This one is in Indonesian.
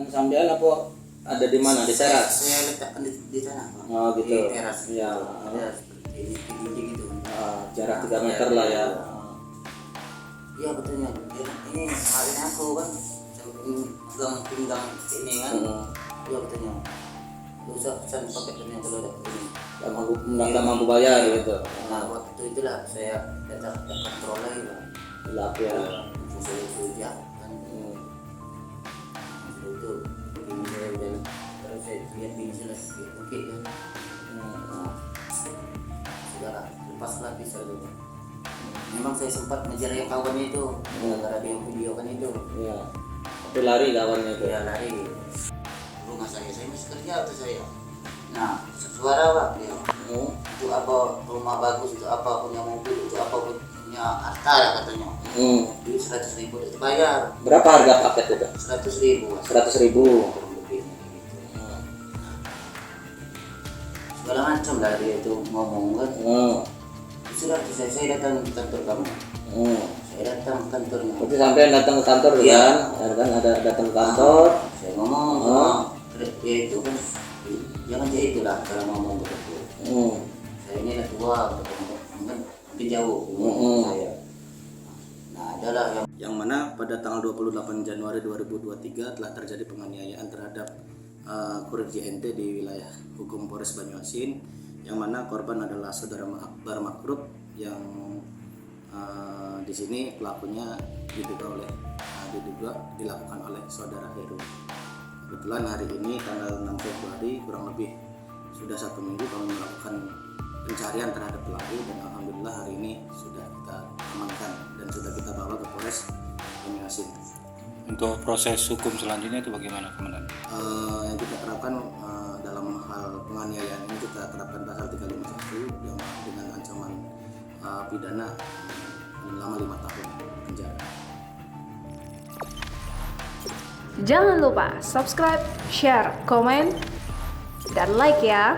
Sambian apa ada di mana? Di teras? Saya letakkan di sana, Pak. Oh gitu. Di teras. Ya. Teras seperti ini, tinggi gitu. Jarak 3 meter lah ya. Iya betulnya. Ini kemarin aku kan samping pinggang ini kan. Iya betulnya. Usah pesan paketnya kalau ada ini. Nggak mampu bayar gitu. Nah waktu itulah saya datang kontrol lagi Pak. Gelap ya. Saya itu ya kan. Itu begini saya udah terus saya lihat ini jelas oke kan. Sudah lepaslah pisau itu. Memang saya sempat ngejar yang kawannya itu, gara-gara dia video kan itu. Iya. Tapi lari kawannya itu. Dia lari. Rumah saya masih kerja atau saya. Nah, suara Pak dia. Itu apa rumah bagus, itu apa punya mobil, itu apa punya harta ya katanya. Duit 100.000 itu bayar. Berapa harga paket itu? 100.000. 100.000. Segala macam lah dia itu ngomong kan. Sudah saya datang ke kantor kamu. Saya datang ke kantornya. Berarti sampai datang ke kantor Iya. kan? Ada datang ke kantor. Saya ngomong sama dia itu kan, jangan dia itulah kalau ngomong begitu. Saya ini lah tua, kan lebih jauh saya. Nah adalah yang mana pada tanggal 28 Januari 2023 telah terjadi penganiayaan terhadap kurir JNT di wilayah hukum Polres Banyuasin, yang mana korban adalah saudara Akbar Makrub yang di sini pelakunya diduga dilakukan oleh saudara Heru. Kebetulan hari ini tanggal 6 Februari kurang lebih sudah 1 minggu kami melakukan pencarian terhadap pelaku, dan alhamdulillah hari ini sudah kita amankan dan sudah kita bawa ke Polres Banyuasin. Untuk proses hukum selanjutnya itu bagaimana, Komandan? Yang kita terapkan dalam hal penganiayaan ini kita terapkan pasal 351 yang dengan ancaman pidana selama 5 tahun penjara. Jangan lupa subscribe, share, komen, dan like ya.